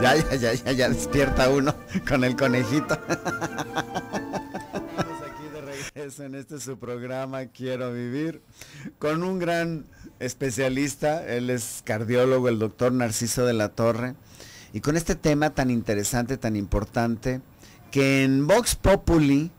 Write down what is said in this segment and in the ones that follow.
Ya despierta uno con el conejito. Estamos aquí de regreso en este su programa Quiero Vivir con un gran especialista. Él es cardiólogo, el doctor Narciso de la Torre, y con este tema tan interesante, tan importante, que en Vox Populi,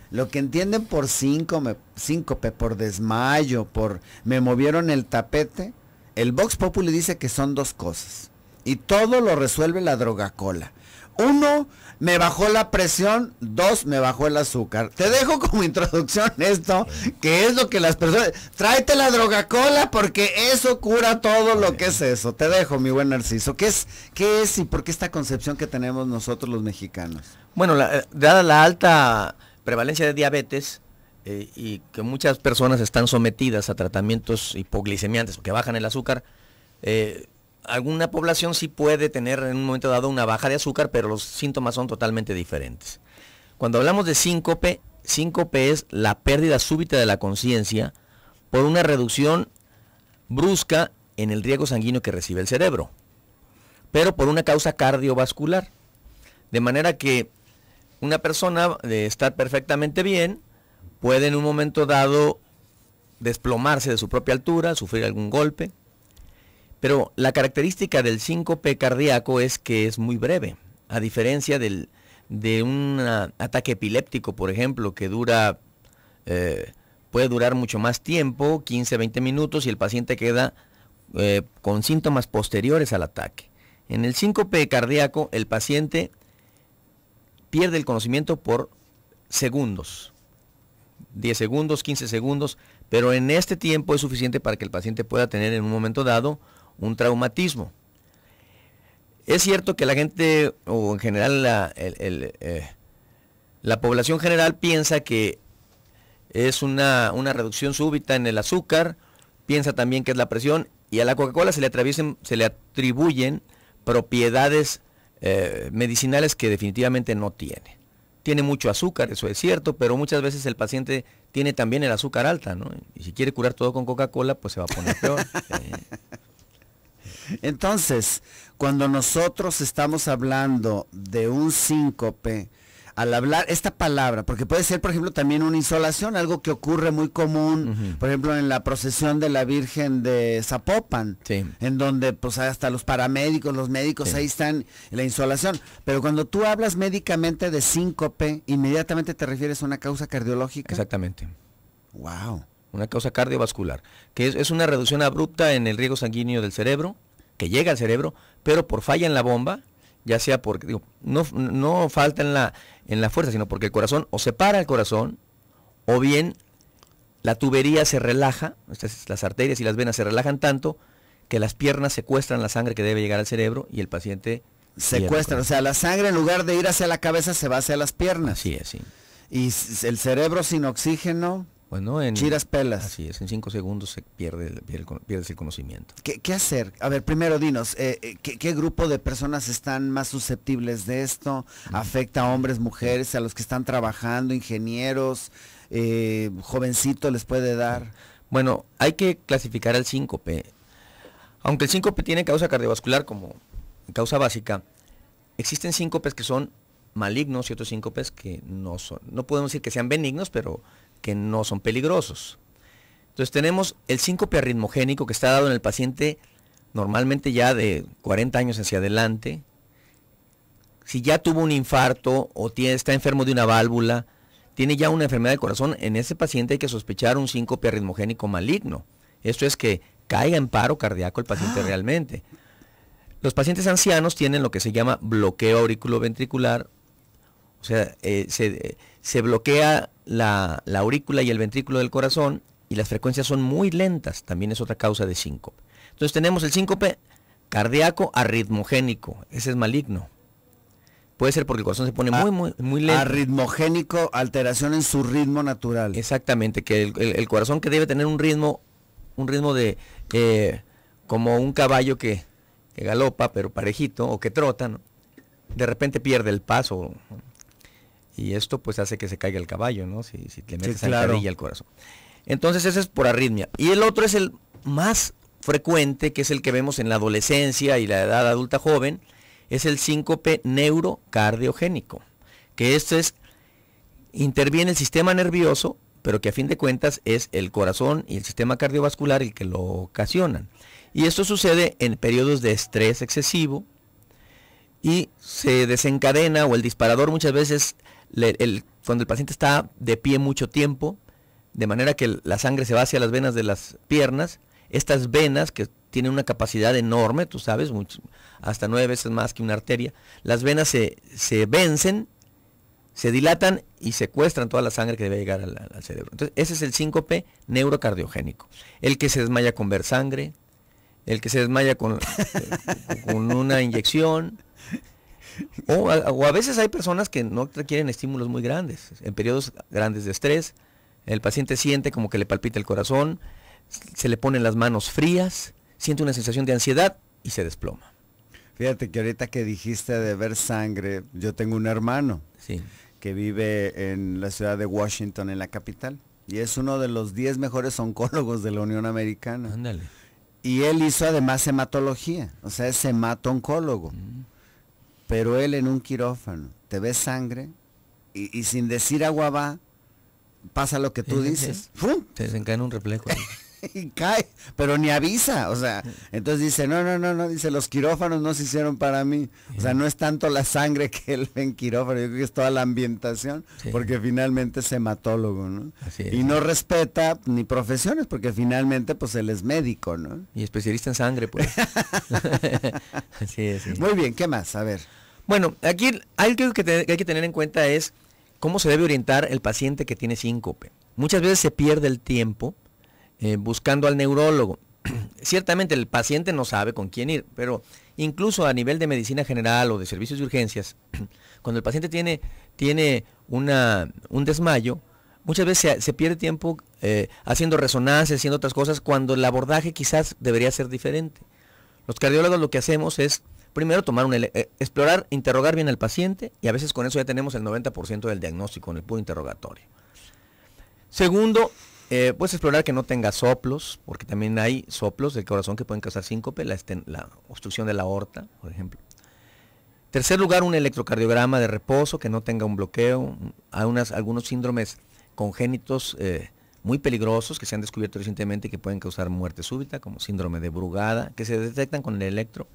lo que entienden por síncope, por desmayo, por me movieron el tapete, el Vox Populi dice que son dos cosas. Y todo lo resuelve la droga-cola. 1, me bajó la presión. 2, me bajó el azúcar. Te dejo como introducción esto, que es lo que las personas... Tráete la droga-cola porque eso cura todo lo que es eso. Te dejo, mi buen Narciso. ¿Qué es y por qué esta concepción que tenemos nosotros los mexicanos? Bueno, dada la alta prevalencia de diabetes y que muchas personas están sometidas a tratamientos hipoglicemiantes que bajan el azúcar, alguna población sí puede tener en un momento dado una baja de azúcar, pero los síntomas son totalmente diferentes. Cuando hablamos de síncope es la pérdida súbita de la conciencia por una reducción brusca en el riego sanguíneo que recibe el cerebro, pero por una causa cardiovascular. De manera que una persona de estar perfectamente bien puede en un momento dado desplomarse de su propia altura, sufrir algún golpe. Pero la característica del síncope cardíaco es que es muy breve, a diferencia de un ataque epiléptico, por ejemplo, que puede durar mucho más tiempo, 15, 20 minutos, y el paciente queda con síntomas posteriores al ataque. En el síncope cardíaco, el paciente pierde el conocimiento por segundos, 10 segundos, 15 segundos, pero en este tiempo es suficiente para que el paciente pueda tener en un momento dado un traumatismo. Es cierto que la gente, o en general la población general, piensa que es una reducción súbita en el azúcar, piensa también que es la presión, y a la Coca-Cola se le atribuyen propiedades medicinales que definitivamente no tiene. Tiene mucho azúcar, eso es cierto, pero muchas veces el paciente tiene también el azúcar alta, ¿no? Y si quiere curar todo con Coca-Cola, pues se va a poner peor. Entonces, cuando nosotros estamos hablando de un síncope, al hablar esta palabra, porque puede ser, por ejemplo, también una insolación, algo que ocurre muy común, por ejemplo, en la procesión de la Virgen de Zapopan, en donde pues hasta los paramédicos, los médicos, ahí están en la insolación. Pero cuando tú hablas médicamente de síncope, inmediatamente te refieres a una causa cardiológica. Exactamente. Wow. Una causa cardiovascular, que es una reducción abrupta en el riego sanguíneo del cerebro, que llega al cerebro, pero por falla en la bomba, ya sea porque, no falta en la fuerza, sino porque el corazón o se para el corazón, o bien la tubería se relaja, las arterias y las venas se relajan tanto, que las piernas secuestran la sangre que debe llegar al cerebro y el paciente... Secuestran, o sea, la sangre en lugar de ir hacia la cabeza se va hacia las piernas. Así es, sí. Y el cerebro sin oxígeno... Bueno, chiras pelas. Así es, en 5 segundos se pierdes el conocimiento. ¿Qué hacer? A ver, primero dinos, ¿qué grupo de personas están más susceptibles de esto? ¿Afecta a hombres, mujeres, a los que están trabajando, ingenieros, jovencitos les puede dar? Bueno, hay que clasificar el síncope. Aunque el síncope tiene causa cardiovascular como causa básica, existen síncopes que son malignos y otros síncopes que no son. No podemos decir que sean benignos, pero que no son peligrosos. Entonces tenemos el síncope arritmogénico, que está dado en el paciente normalmente ya de 40 años hacia adelante. Si ya tuvo un infarto o está enfermo de una válvula, tiene ya una enfermedad del corazón, en ese paciente hay que sospechar un síncope arritmogénico maligno. Esto es que caiga en paro cardíaco el paciente realmente. Los pacientes ancianos tienen lo que se llama bloqueo auriculoventricular, o sea, se bloquea la aurícula y el ventrículo del corazón y las frecuencias son muy lentas, también es otra causa de síncope. Entonces tenemos el síncope cardíaco arritmogénico, ese es maligno. Puede ser porque el corazón se pone muy lento. Arritmogénico, alteración en su ritmo natural. Exactamente, que el corazón, que debe tener un ritmo de como un caballo que galopa, pero parejito, o que trota, ¿no? De repente pierde el paso. Y esto pues hace que se caiga el caballo, ¿no? Si le metes zancadilla al corazón. Entonces ese es por arritmia. Y el otro es el más frecuente, que es el que vemos en la adolescencia y la edad adulta joven, es el síncope neurocardiogénico, que interviene el sistema nervioso, pero que a fin de cuentas es el corazón y el sistema cardiovascular el que lo ocasionan. Y esto sucede en periodos de estrés excesivo y se desencadena, o el disparador muchas veces, cuando el paciente está de pie mucho tiempo, de manera que la sangre se va hacia las venas de las piernas. Estas venas, que tienen una capacidad enorme, tú sabes, hasta 9 veces más que una arteria, las venas se vencen, se dilatan y secuestran toda la sangre que debe llegar al cerebro. Entonces, ese es el síncope neurocardiogénico. El que se desmaya con ver sangre, el que se desmaya con una inyección, o a veces hay personas que no requieren estímulos muy grandes. En periodos grandes de estrés, el paciente siente como que le palpita el corazón, se le ponen las manos frías, siente una sensación de ansiedad y se desploma. Fíjate que ahorita que dijiste de ver sangre, yo tengo un hermano Sí. que vive en la ciudad de Washington, en la capital, y es uno de los 10 mejores oncólogos de la Unión Americana. Ándale. Y él hizo además hematología, o sea, es hemato-oncólogo. Pero él en un quirófano te ve sangre y sin decir agua va, pasa lo que tú dices. ¡Fum! Se desencadena un reflejo ahí. Y cae, pero ni avisa, o sea, entonces dice, no, dice, los quirófanos no se hicieron para mí, o sea, no es tanto la sangre que él ve en quirófano, yo creo que es toda la ambientación, Sí. porque finalmente es hematólogo, ¿no? Así es. Y no respeta ni profesiones, porque finalmente pues él es médico, ¿no? Y especialista en sangre, pues. Sí. Muy bien, ¿qué más? A ver. Bueno, aquí algo que hay que tener en cuenta es cómo se debe orientar el paciente que tiene síncope. Muchas veces se pierde el tiempo buscando al neurólogo. Ciertamente el paciente no sabe con quién ir, pero incluso a nivel de medicina general o de servicios de urgencias, cuando el paciente tiene un desmayo, muchas veces se pierde tiempo haciendo resonancias, haciendo otras cosas, cuando el abordaje quizás debería ser diferente. Los cardiólogos lo que hacemos es, primero, explorar, interrogar bien al paciente, y a veces con eso ya tenemos el 90% del diagnóstico en el puro interrogatorio. Segundo, puedes explorar que no tenga soplos, porque también hay soplos del corazón que pueden causar síncope, la obstrucción de la aorta, por ejemplo. Tercer lugar, un electrocardiograma de reposo, que no tenga un bloqueo. Hay algunos síndromes congénitos muy peligrosos que se han descubierto recientemente que pueden causar muerte súbita, como síndrome de Brugada, que se detectan con el electro.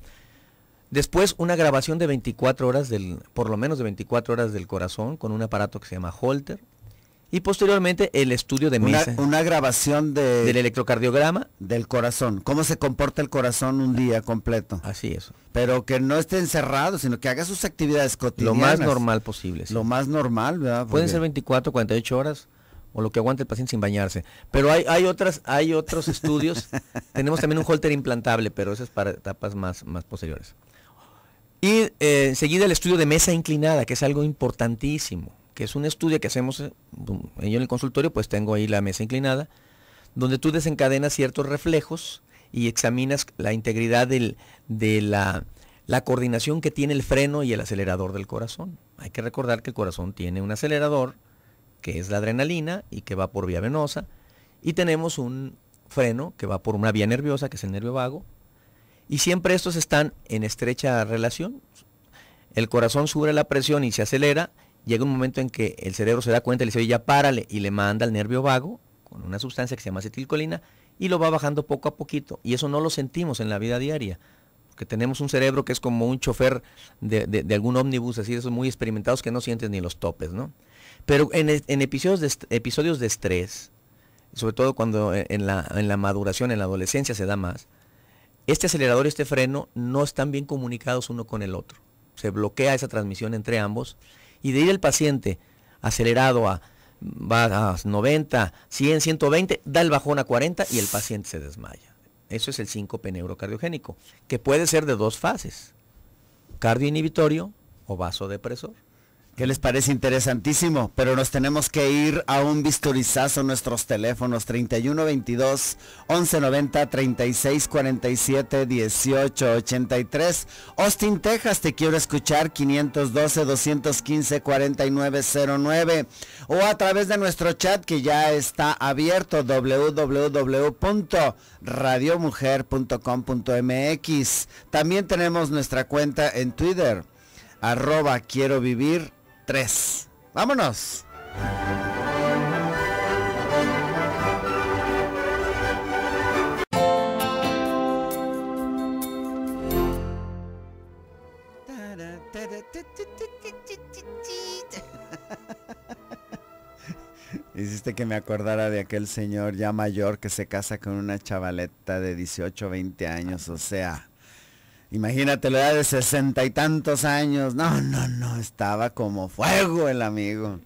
Después, una grabación de 24 horas, por lo menos de 24 horas del corazón, con un aparato que se llama Holter. Y posteriormente el estudio de mesa. Una grabación del electrocardiograma. Del corazón. ¿Cómo se comporta el corazón un día completo? Así es. Pero que no esté encerrado, sino que haga sus actividades cotidianas. Lo más normal posible. Sí. Lo más normal, ¿verdad? Porque pueden ser 24, 48 horas o lo que aguante el paciente sin bañarse. Pero hay otros estudios. Tenemos también un Holter implantable, pero eso es para etapas más posteriores. Y enseguida el estudio de mesa inclinada, que es algo importantísimo, que es un estudio que hacemos, yo en el consultorio pues tengo ahí la mesa inclinada, donde tú desencadenas ciertos reflejos y examinas la integridad de la coordinación que tiene el freno y el acelerador del corazón. Hay que recordar que el corazón tiene un acelerador, que es la adrenalina y que va por vía venosa, y tenemos un freno que va por una vía nerviosa, que es el nervio vago, y siempre estos están en estrecha relación. El corazón sube la presión y se acelera. Llega un momento en que el cerebro se da cuenta y le dice, oye, ya párale, y le manda al nervio vago con una sustancia que se llama acetilcolina y lo va bajando poco a poquito. Y eso no lo sentimos en la vida diaria, porque tenemos un cerebro que es como un chofer de algún ómnibus, así de esos muy experimentados que no sientes ni los topes, ¿no? Pero en episodios de estrés, sobre todo cuando en la maduración, en la adolescencia se da más, este acelerador y este freno no están bien comunicados uno con el otro. Se bloquea esa transmisión entre ambos. Y de ir el paciente acelerado va a 90, 100, 120, da el bajón a 40 y el paciente se desmaya. Eso es el síncope neurocardiogénico, que puede ser de dos fases, cardio inhibitorio o vasodepresor. ¿Qué les parece? Interesantísimo, pero nos tenemos que ir a un bisturizazo. Nuestros teléfonos 3122 1190 3647 1883. Austin, Texas, te quiero escuchar 512 215 4909 o a través de nuestro chat que ya está abierto, www.radiomujer.com.mx. También tenemos nuestra cuenta en Twitter, @quiero vivir 3. ¡Vámonos! Hiciste que me acordara de aquel señor ya mayor que se casa con una chavaleta de 18, 20 años, o sea... Imagínate la edad de 60 y tantos años. No, estaba como fuego el amigo.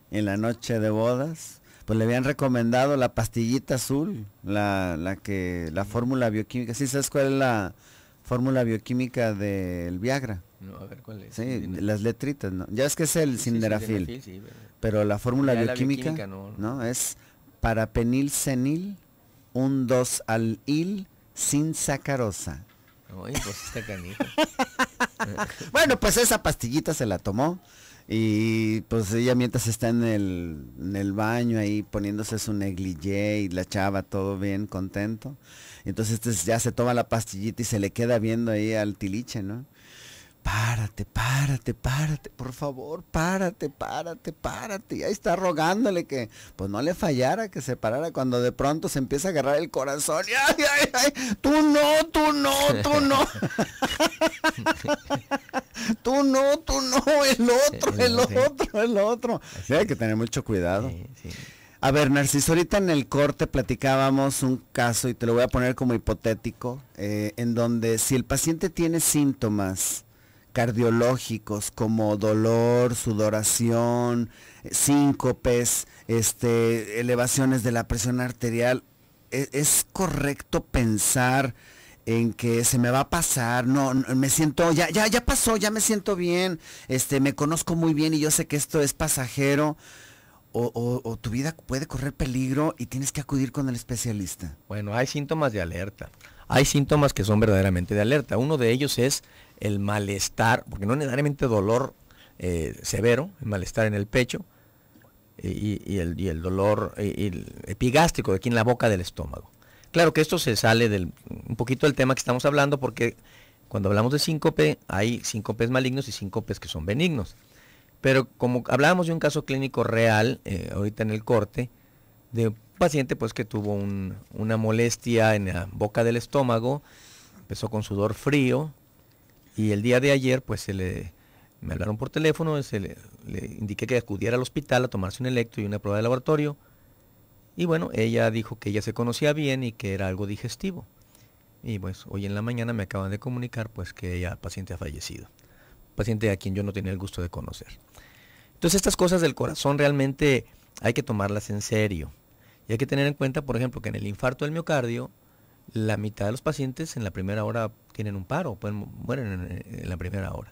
En la noche de bodas, pues le habían recomendado la pastillita azul, la fórmula bioquímica. ¿Sí sabes cuál es la fórmula bioquímica del Viagra? No, a ver cuál es. Sí, las letritas, ¿no? Ya es que es el sildenafil. Sí, pero la fórmula bioquímica, la no, es parapenilcenil, 1,2-alil sin sacarosa. Oye, pues está canijo. Bueno, pues esa pastillita se la tomó y pues ella mientras está en el baño ahí poniéndose su negligé y la chava todo bien contento. Entonces ya se toma la pastillita y se le queda viendo ahí al tiliche, ¿no? Párate, por favor, párate. Y ahí está rogándole que pues no le fallara, que se parara, cuando de pronto se empieza a agarrar el corazón. ¡Ay! Tú no. Tú no, el otro. Sí, hay que tener mucho cuidado. Sí. A ver, Narciso, ahorita en el corte platicábamos un caso, y te lo voy a poner como hipotético, en donde si el paciente tiene síntomas cardiológicos como dolor, sudoración, síncopes, elevaciones de la presión arterial, ¿es correcto pensar en que se me va a pasar? No, me siento, ya pasó, ya me siento bien, me conozco muy bien y yo sé que esto es pasajero, o tu vida puede correr peligro y tienes que acudir con el especialista. Bueno, hay síntomas de alerta. Hay síntomas que son verdaderamente de alerta. Uno de ellos es el malestar, porque no necesariamente dolor severo, el malestar en el pecho y el dolor el epigástrico de aquí en la boca del estómago. Claro que esto se sale un poquito del tema que estamos hablando, porque cuando hablamos de síncope, hay síncopes malignos y síncopes que son benignos. Pero como hablábamos de un caso clínico real, ahorita en el corte, de un paciente pues que tuvo una molestia en la boca del estómago, empezó con sudor frío, y el día de ayer pues me hablaron por teléfono, le indiqué que acudiera al hospital a tomarse un electro y una prueba de laboratorio, y bueno, ella dijo que ella se conocía bien y que era algo digestivo. Y pues hoy en la mañana me acaban de comunicar pues que el paciente ha fallecido. Paciente a quien yo no tenía el gusto de conocer. Entonces estas cosas del corazón realmente hay que tomarlas en serio. Y hay que tener en cuenta, por ejemplo, que en el infarto del miocardio, la mitad de los pacientes en la primera hora tienen un paro, mueren en la primera hora.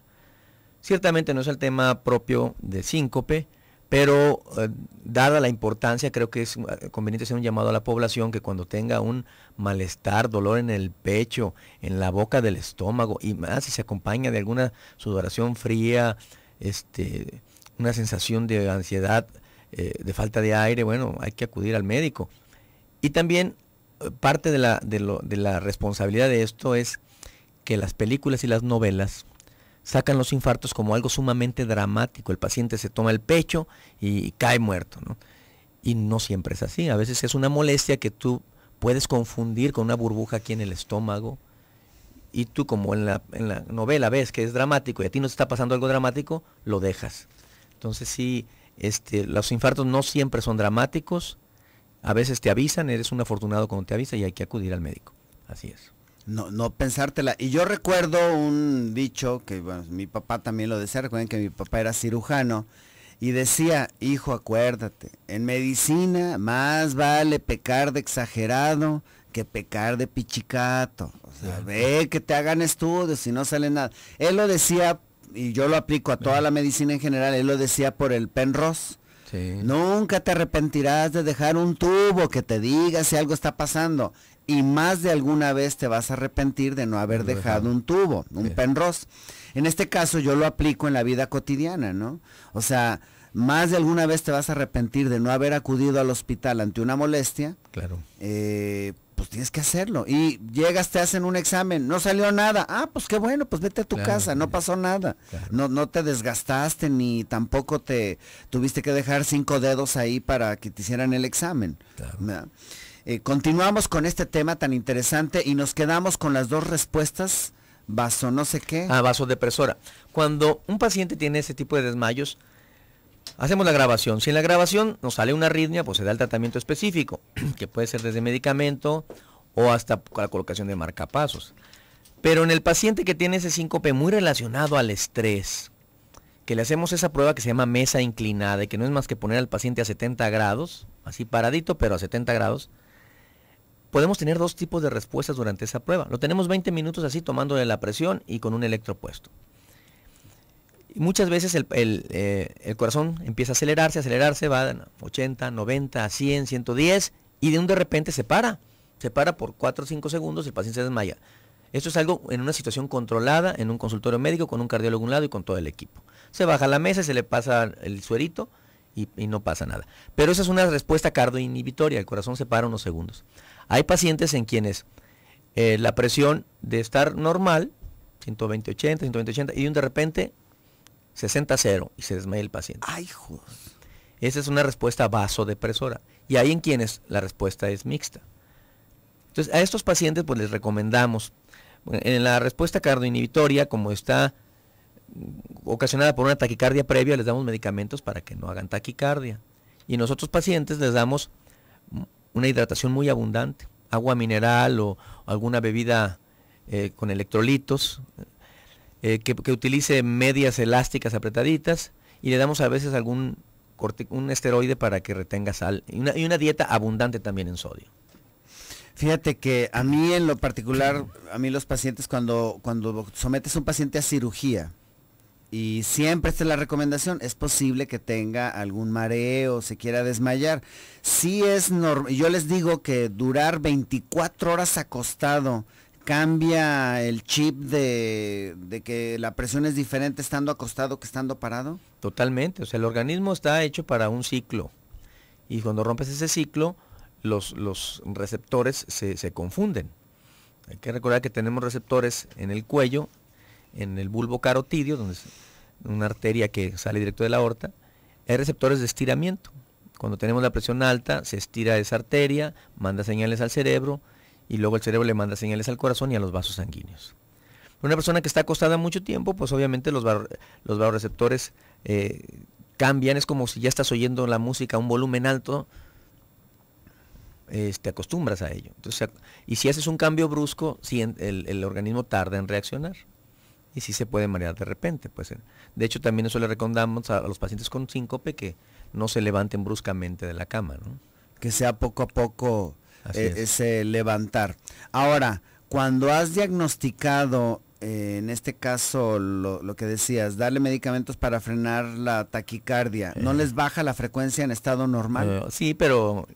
Ciertamente no es el tema propio de síncope, pero dada la importancia, creo que es conveniente hacer un llamado a la población que cuando tenga un malestar, dolor en el pecho, en la boca del estómago, y más si se acompaña de alguna sudoración fría, una sensación de ansiedad, de falta de aire, bueno, hay que acudir al médico. Y también parte de la responsabilidad de esto es que las películas y las novelas sacan los infartos como algo sumamente dramático. El paciente se toma el pecho y cae muerto, ¿no? Y no siempre es así. A veces es una molestia que tú puedes confundir con una burbuja aquí en el estómago, y tú, como en la novela ves que es dramático y a ti no te está pasando algo dramático, lo dejas. Entonces sí, los infartos no siempre son dramáticos. A veces te avisan, eres un afortunado cuando te avisa, y hay que acudir al médico. Así es. No pensártela. Y yo recuerdo un dicho que, bueno, mi papá también lo decía. Recuerden que mi papá era cirujano y decía: hijo, acuérdate, en medicina más vale pecar de exagerado que pecar de pichicato. O sea, ve que te hagan estudios y no sale nada. Él lo decía y yo lo aplico a toda la medicina en general, él lo decía por el Penrose. Sí. Nunca te arrepentirás de dejar un tubo que te diga si algo está pasando. Y más de alguna vez te vas a arrepentir de no haber dejado un tubo, un Penrose. En este caso yo lo aplico en la vida cotidiana, ¿no? O sea, más de alguna vez te vas a arrepentir de no haber acudido al hospital ante una molestia. Claro. Pues tienes que hacerlo. Y llegas, te hacen un examen, no salió nada. Ah, pues qué bueno, pues vete a tu casa, no pasó nada. Claro. No te desgastaste ni tampoco te tuviste que dejar 5 dedos ahí para que te hicieran el examen. Claro. Continuamos con este tema tan interesante y nos quedamos con las 2 respuestas, vaso no sé qué. Vasodepresora. Cuando un paciente tiene ese tipo de desmayos, hacemos la grabación. Si en la grabación nos sale una arritmia, pues se da el tratamiento específico, que puede ser desde medicamento o hasta la colocación de marcapasos. Pero en el paciente que tiene ese síncope muy relacionado al estrés, que le hacemos esa prueba que se llama mesa inclinada y que no es más que poner al paciente a 70 grados, así paradito pero a 70 grados, podemos tener 2 tipos de respuestas durante esa prueba. Lo tenemos 20 minutos así tomándole la presión y con un electro puesto. Y muchas veces el corazón empieza a acelerarse, va a 80, 90, 100, 110 y de repente se para por 4 o 5 segundos y el paciente se desmaya. Esto es algo en una situación controlada, en un consultorio médico, con un cardiólogo a un lado y con todo el equipo. Se baja a la mesa, se le pasa el suerito y no pasa nada. Pero esa es una respuesta cardioinhibitoria, el corazón se para unos segundos. Hay pacientes en quienes la presión de estar normal, 120-80, 120-80, y de repente 60-0 y se desmaya el paciente. ¡Ay, joder! Esa es una respuesta vasodepresora. Y hay en quienes la respuesta es mixta. Entonces, a estos pacientes pues les recomendamos, en la respuesta cardioinhibitoria, como está ocasionada por una taquicardia previa, les damos medicamentos para que no hagan taquicardia. Y en los otros pacientes les damos una hidratación muy abundante, agua mineral o alguna bebida con electrolitos, que utilice medias elásticas apretaditas, y le damos a veces un esteroide para que retenga sal, y una dieta abundante también en sodio. Fíjate que a mí en lo particular, a mí los pacientes cuando sometes a un paciente a cirugía, y siempre esta es la recomendación, es posible que tenga algún mareo, se quiera desmayar. Sí es normal, yo les digo que durar 24 horas acostado cambia el chip de que la presión es diferente estando acostado que estando parado. Totalmente, o sea, el organismo está hecho para un ciclo, y cuando rompes ese ciclo, los receptores se confunden. Hay que recordar que tenemos receptores en el cuello, en el bulbo carotidio, donde es una arteria que sale directo de la aorta. Hay receptores de estiramiento. Cuando tenemos la presión alta, se estira esa arteria, manda señales al cerebro, y luego el cerebro le manda señales al corazón y a los vasos sanguíneos. Una persona que está acostada mucho tiempo, pues obviamente los vasoreceptores cambian. Es como si ya estás oyendo la música a un volumen alto, te acostumbras a ello. Entonces, y si haces un cambio brusco, sí, el organismo tarda en reaccionar. Y sí se puede marear de repente. Pues, de hecho, también eso le recomendamos a los pacientes con síncope, que no se levanten bruscamente de la cama, ¿no? Que sea poco a poco ese levantar. Ahora, cuando has diagnosticado, en este caso, lo que decías, darle medicamentos para frenar la taquicardia, ¿no les baja la frecuencia en estado normal? Sí, pero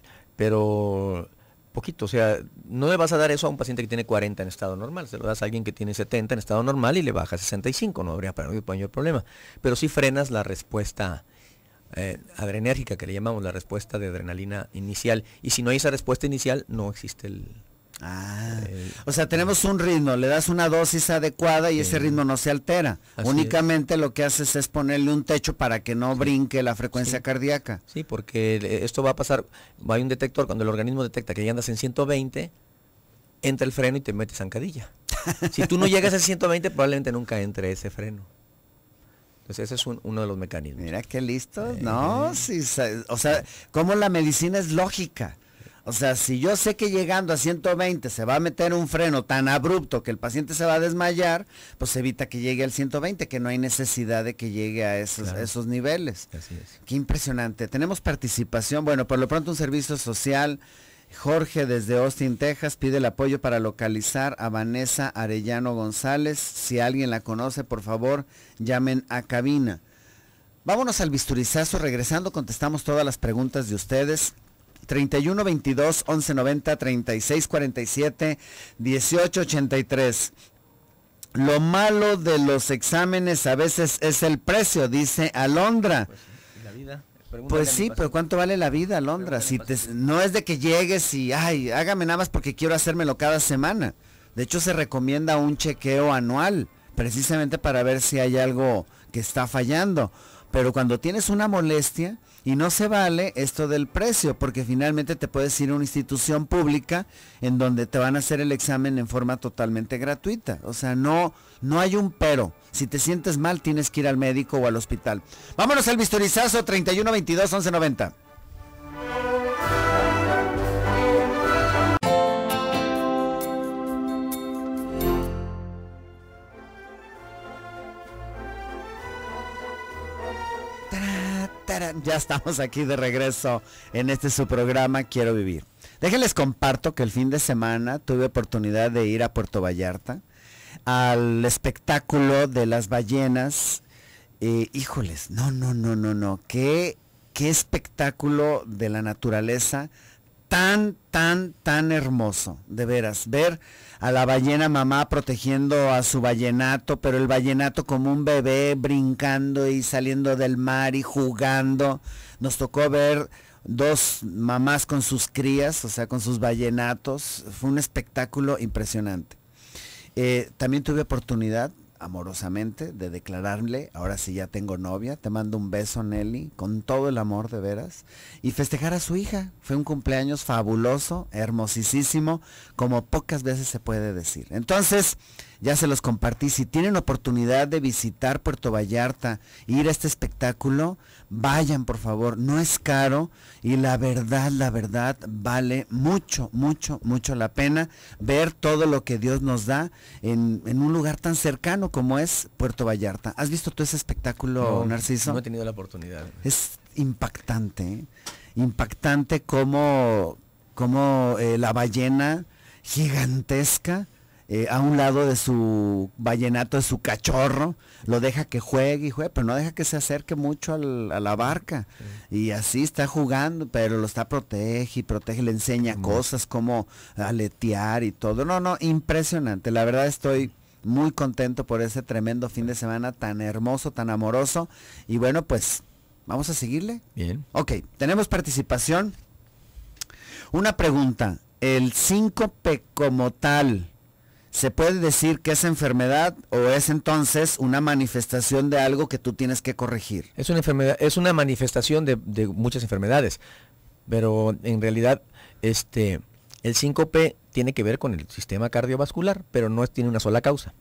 poquito, o sea, no le vas a dar eso a un paciente que tiene 40 en estado normal, se lo das a alguien que tiene 70 en estado normal y le baja a 65, no habría mayor problema. Pero sí frenas la respuesta adrenérgica, que le llamamos la respuesta de adrenalina inicial, y si no hay esa respuesta inicial, no existe o sea, tenemos un ritmo, le das una dosis adecuada y ese ritmo no se altera. Únicamente lo que haces es ponerle un techo para que no brinque la frecuencia cardíaca. Sí, porque esto va a pasar, hay un detector, cuando el organismo detecta que ya andas en 120, entra el freno y te mete zancadilla. Si tú no llegas a 120, probablemente nunca entre ese freno. Entonces ese es uno de los mecanismos. Mira qué listo, ¿no? Sí, o sea, cómo la medicina es lógica. O sea, si yo sé que llegando a 120 se va a meter un freno tan abrupto que el paciente se va a desmayar, pues evita que llegue al 120, que no hay necesidad de que llegue a esos niveles. Así es. Qué impresionante. Tenemos participación, bueno, por lo pronto un servicio social Jorge desde Austin, Texas, pide el apoyo para localizar a Vanessa Arellano González. Si alguien la conoce, por favor, llamen a cabina. Vámonos al bisturizazo. Regresando, contestamos todas las preguntas de ustedes. 31 22 11 90 36 47 18 83. Lo malo de los exámenes a veces es el precio, dice Alondra. Pues, ¿y la vida? Pues sí, pero ¿cuánto vale la vida, Alondra? Si no es de que llegues y, ay, hágame nada más porque quiero hacérmelo cada semana. De hecho, se recomienda un chequeo anual, precisamente para ver si hay algo que está fallando. Pero cuando tienes una molestia, y no se vale esto del precio, porque finalmente te puedes ir a una institución pública en donde te van a hacer el examen en forma totalmente gratuita. O sea, no hay un pero. Si te sientes mal, tienes que ir al médico o al hospital. Vámonos al bisturizazo. 31 22 11 90. Ya estamos aquí de regreso en este su programa Quiero Vivir. Déjenles comparto que el fin de semana tuve oportunidad de ir a Puerto Vallarta al espectáculo de las ballenas. Híjoles, no, qué espectáculo de la naturaleza tan hermoso, de veras, ver a la ballena mamá protegiendo a su ballenato, pero el ballenato como un bebé brincando y saliendo del mar y jugando. Nos tocó ver dos mamás con sus crías, o sea, con sus ballenatos. Fue un espectáculo impresionante. También tuve oportunidad, amorosamente, de declararle, ahora sí ya tengo novia, te mando un beso, Nelly, con todo el amor, de veras, y festejar a su hija. Fue un cumpleaños fabuloso, hermosísimo, como pocas veces se puede decir. Entonces, ya se los compartí. Si tienen oportunidad de visitar Puerto Vallarta, ir a este espectáculo, vayan, por favor. No es caro y la verdad vale mucho la pena ver todo lo que Dios nos da en un lugar tan cercano como es Puerto Vallarta. ¿Has visto tú ese espectáculo, no, Narciso? No he tenido la oportunidad. Es impactante, ¿eh? Impactante como la ballena gigantesca, a un lado de su ballenato, de su cachorro, lo deja que juegue, pero no deja que se acerque mucho a la barca. Sí. Y así está jugando, pero lo está protege, le enseña cosas como aletear y todo. No, impresionante. La verdad estoy muy contento por ese tremendo fin de semana tan hermoso, tan amoroso. Y bueno, pues, ¿vamos a seguirle? Bien. Ok, tenemos participación. Una pregunta, ¿el síncope como tal se puede decir que es enfermedad o es entonces una manifestación de algo que tú tienes que corregir? Es una enfermedad, es una manifestación de muchas enfermedades, pero en realidad el síncope tiene que ver con el sistema cardiovascular, pero no tiene una sola causa.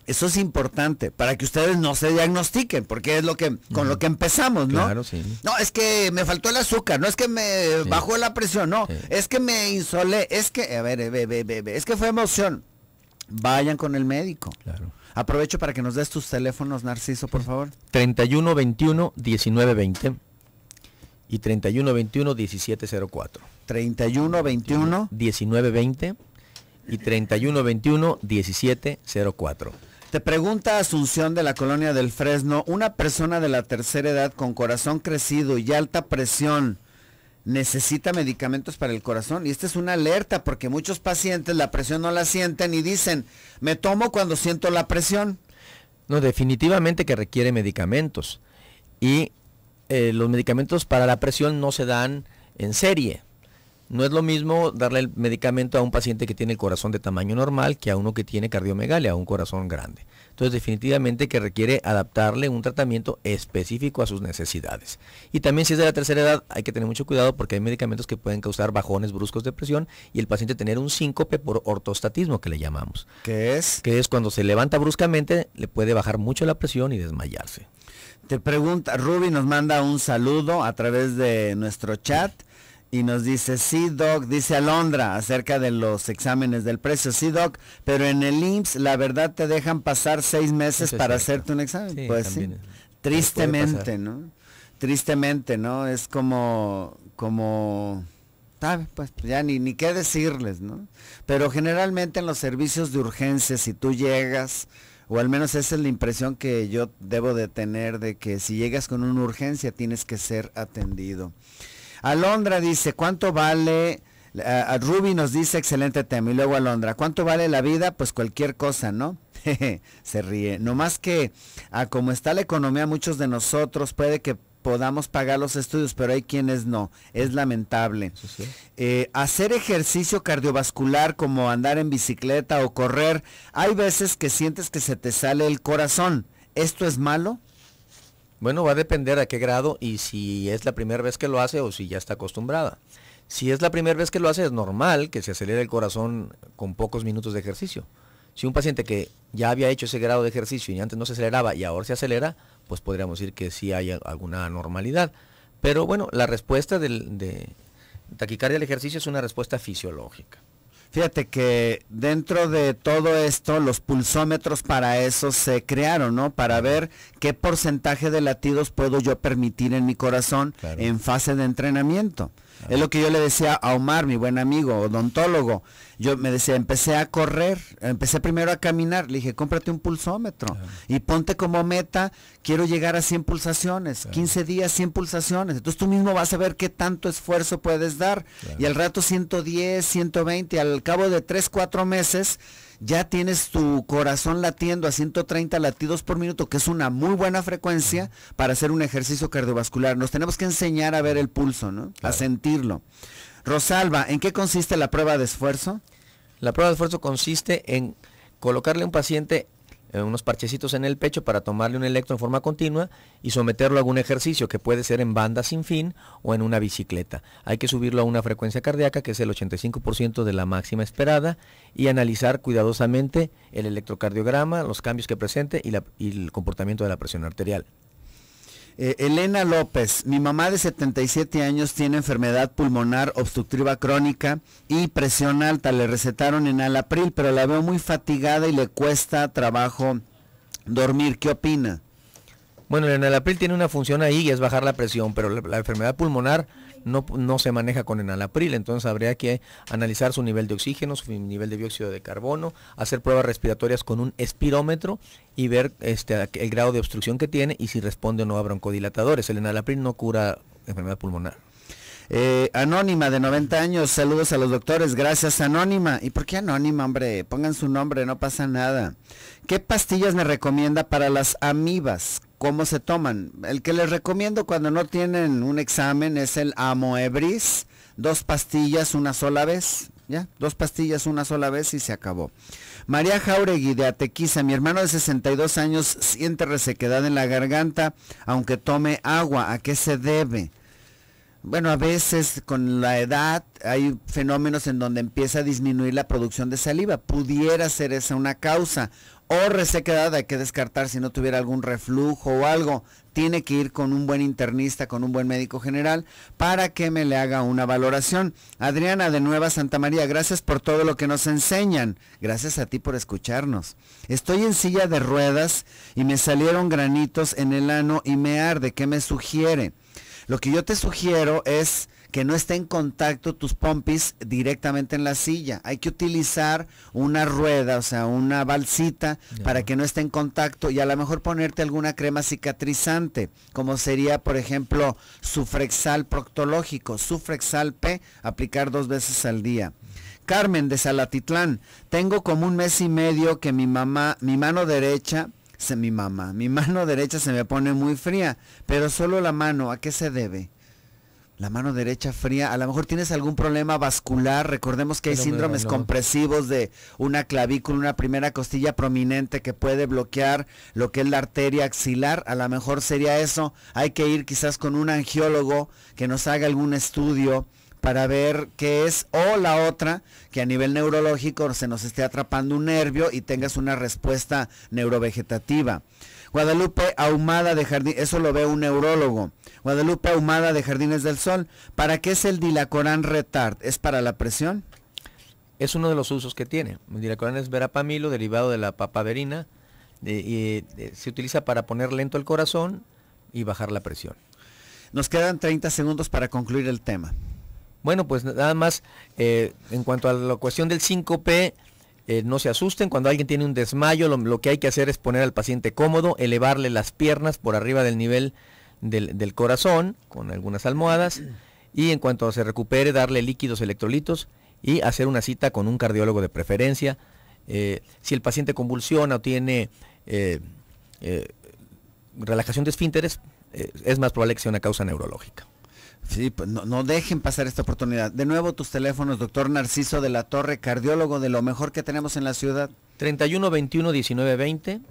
Eso es importante para que ustedes no se diagnostiquen, porque es lo que con lo que empezamos, ¿no? Claro, sí. No, es que me faltó el azúcar, no es que me bajó la presión, no, es que me insolé, es que, a ver, es que fue emoción. Vayan con el médico. Claro. Aprovecho para que nos des tus teléfonos, Narciso, por favor. 31 21 19 20 y 31 21 17 04. 31 21 19 20 y 31 21 17 04. Te pregunta Asunción de la Colonia del Fresno, una persona de la tercera edad con corazón crecido y alta presión, ¿necesita medicamentos para el corazón? Y esta es una alerta porque muchos pacientes la presión no la sienten y dicen, me tomo cuando siento la presión. No, definitivamente que requiere medicamentos. Y los medicamentos para la presión no se dan en serie. No es lo mismo darle el medicamento a un paciente que tiene el corazón de tamaño normal que a uno que tiene cardiomegalia, a un corazón grande. Entonces definitivamente que requiere adaptarle un tratamiento específico a sus necesidades. Y también si es de la tercera edad hay que tener mucho cuidado porque hay medicamentos que pueden causar bajones bruscos de presión y el paciente tener un síncope por ortostatismo que le llamamos. ¿Qué es? Que es cuando se levanta bruscamente, le puede bajar mucho la presión y desmayarse. Te pregunta, Ruby nos manda un saludo a través de nuestro chat. Y nos dice, sí, doc, dice Alondra, acerca de los exámenes del precio. Sí, doc, pero en el IMSS, la verdad, te dejan pasar 6 meses para hacerte un examen. Sí, pues sí, tristemente, ¿no? Tristemente, ¿no? Es como sabe, pues ya ni qué decirles, ¿no? Pero generalmente en los servicios de urgencia, si tú llegas, o al menos esa es la impresión que yo debo de tener, de que si llegas con una urgencia tienes que ser atendido. Alondra dice, ¿cuánto vale? Ruby nos dice, excelente tema. Y luego Alondra, ¿cuánto vale la vida? Pues cualquier cosa, ¿no? Se ríe. No más que a como está la economía, muchos de nosotros puede que podamos pagar los estudios, pero hay quienes no. Es lamentable. Sí. Hacer ejercicio cardiovascular como andar en bicicleta o correr, hay veces que sientes que se te sale el corazón. ¿Esto es malo? Bueno, va a depender a qué grado y si es la primera vez que lo hace o si ya está acostumbrada. Si es la primera vez que lo hace, es normal que se acelere el corazón con pocos minutos de ejercicio. Si un paciente que ya había hecho ese grado de ejercicio y antes no se aceleraba y ahora se acelera, pues podríamos decir que sí hay alguna anormalidad. Pero bueno, la respuesta de taquicardia al ejercicio es una respuesta fisiológica. Fíjate que dentro de todo esto, los pulsómetros para eso se crearon, ¿no? Para ver qué porcentaje de latidos puedo yo permitir en mi corazón en fase de entrenamiento. Es lo que yo le decía a Omar, mi buen amigo, odontólogo. Yo me decía, empecé a correr, empecé primero a caminar. Le dije, cómprate un pulsómetro y ponte como meta, quiero llegar a 100 pulsaciones, 15 días, 100 pulsaciones. Entonces tú mismo vas a ver qué tanto esfuerzo puedes dar. Y al rato 110, 120, al cabo de 3, 4 meses, ya tienes tu corazón latiendo a 130 latidos por minuto, que es una muy buena frecuencia para hacer un ejercicio cardiovascular. Nos tenemos que enseñar a ver el pulso, ¿no? A sentirlo. Rosalba, ¿en qué consiste la prueba de esfuerzo? La prueba de esfuerzo consiste en colocarle a un paciente unos parchecitos en el pecho para tomarle un electro en forma continua y someterlo a algún ejercicio que puede ser en banda sin fin o en una bicicleta. Hay que subirlo a una frecuencia cardíaca que es el 85% de la máxima esperada y analizar cuidadosamente el electrocardiograma, los cambios que presente y el comportamiento de la presión arterial. Elena López, mi mamá de 77 años tiene enfermedad pulmonar obstructiva crónica y presión alta. Le recetaron enalapril, pero la veo muy fatigada y le cuesta trabajo dormir. ¿Qué opina? Bueno, el enalapril tiene una función ahí y es bajar la presión, pero la enfermedad pulmonar no se maneja con enalapril, entonces habría que analizar su nivel de oxígeno, su nivel de dióxido de carbono, hacer pruebas respiratorias con un espirómetro y ver el grado de obstrucción que tiene y si responde o no a broncodilatadores. El enalapril no cura enfermedad pulmonar. Anónima de 90 años, saludos a los doctores, gracias Anónima. ¿Y por qué Anónima, hombre? Pongan su nombre, no pasa nada. ¿Qué pastillas me recomienda para las amibas? ¿Cómo se toman? El que les recomiendo cuando no tienen un examen es el Amoebris, 2 pastillas una sola vez, ¿ya? 2 pastillas una sola vez y se acabó. María Jauregui de Atequiza, mi hermano de 62 años siente resequedad en la garganta, aunque tome agua, ¿a qué se debe? Bueno, a veces con la edad hay fenómenos en donde empieza a disminuir la producción de saliva. Pudiera ser esa una causa. O resequedad, hay que descartar si no tuviera algún reflujo o algo. Tiene que ir con un buen internista, con un buen médico general, para que me le haga una valoración. Adriana de Nueva Santa María, gracias por todo lo que nos enseñan. Gracias a ti por escucharnos. Estoy en silla de ruedas y me salieron granitos en el ano y me arde. ¿Qué me sugiere? Lo que yo te sugiero es que no esté en contacto tus pompis directamente en la silla. Hay que utilizar una rueda, o sea, una balsita para que no esté en contacto y a lo mejor ponerte alguna crema cicatrizante, como sería, por ejemplo, Sufrexal proctológico, Sufrexal P, aplicar 2 veces al día. Carmen de Salatitlán, tengo como 1 mes y medio que mi mano derecha se me pone muy fría, pero solo la mano, ¿a qué se debe? La mano derecha fría, a lo mejor tienes algún problema vascular, recordemos que hay síndromes compresivos de una clavícula, una primera costilla prominente que puede bloquear lo que es la arteria axilar, a lo mejor sería eso, hay que ir quizás con un angiólogo que nos haga algún estudio para ver qué es, o la otra, que a nivel neurológico se nos esté atrapando un nervio y tengas una respuesta neurovegetativa. Guadalupe Ahumada de Jardín, eso lo ve un neurólogo. Guadalupe Ahumada de Jardines del Sol, ¿para qué es el Dilacoran Retard? ¿Es para la presión? Es uno de los usos que tiene. El Dilacoran es verapamilo, derivado de la papaverina, se utiliza para poner lento el corazón y bajar la presión. Nos quedan 30 segundos para concluir el tema. Bueno, pues nada más, en cuanto a la cuestión del síncope, no se asusten. Cuando alguien tiene un desmayo, lo que hay que hacer es poner al paciente cómodo, elevarle las piernas por arriba del nivel del corazón, con algunas almohadas, y en cuanto se recupere, darle líquidos electrolitos y hacer una cita con un cardiólogo de preferencia. Si el paciente convulsiona o tiene relajación de esfínteres, es más probable que sea una causa neurológica. Sí, pues no dejen pasar esta oportunidad. De nuevo tus teléfonos, doctor Narciso de la Torre, cardiólogo de lo mejor que tenemos en la ciudad. 3121-1920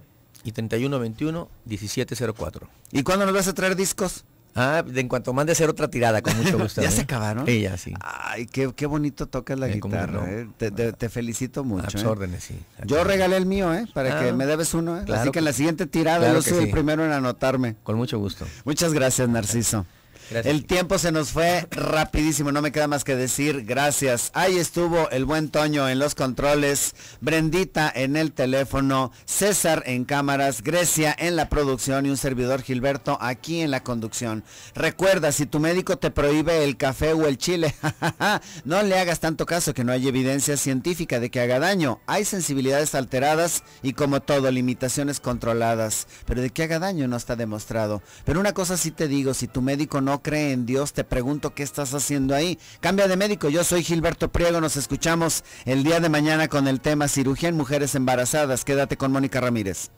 y 3121-1704. ¿Y cuándo nos vas a traer discos? En cuanto mande a hacer otra tirada, con mucho gusto. ¿Ya se acabaron? Sí, ya, sí. Ay, qué bonito tocas la guitarra, no. Te felicito mucho. A tus órdenes, sí. Yo regalé el mío, para que me debes uno, Claro, así que en la siguiente tirada claro yo soy sí. el primero en anotarme. Con mucho gusto. Muchas gracias, Narciso. Gracias. El tiempo se nos fue rapidísimo, no me queda más que decir gracias. Ahí estuvo el buen Toño en los controles, Brendita en el teléfono, César en cámaras, Grecia en la producción y un servidor Gilberto aquí en la conducción. Recuerda, si tu médico te prohíbe el café o el chile, no le hagas tanto caso, que no hay evidencia científica de que haga daño. Hay sensibilidades alteradas y, como todo, limitaciones controladas, pero de que haga daño no está demostrado. Pero una cosa sí te digo, si tu médico no cree en Dios, te pregunto qué estás haciendo ahí. Cambia de médico. Yo soy Gilberto Priego, nos escuchamos el día de mañana con el tema cirugía en mujeres embarazadas. Quédate con Mónica Ramírez.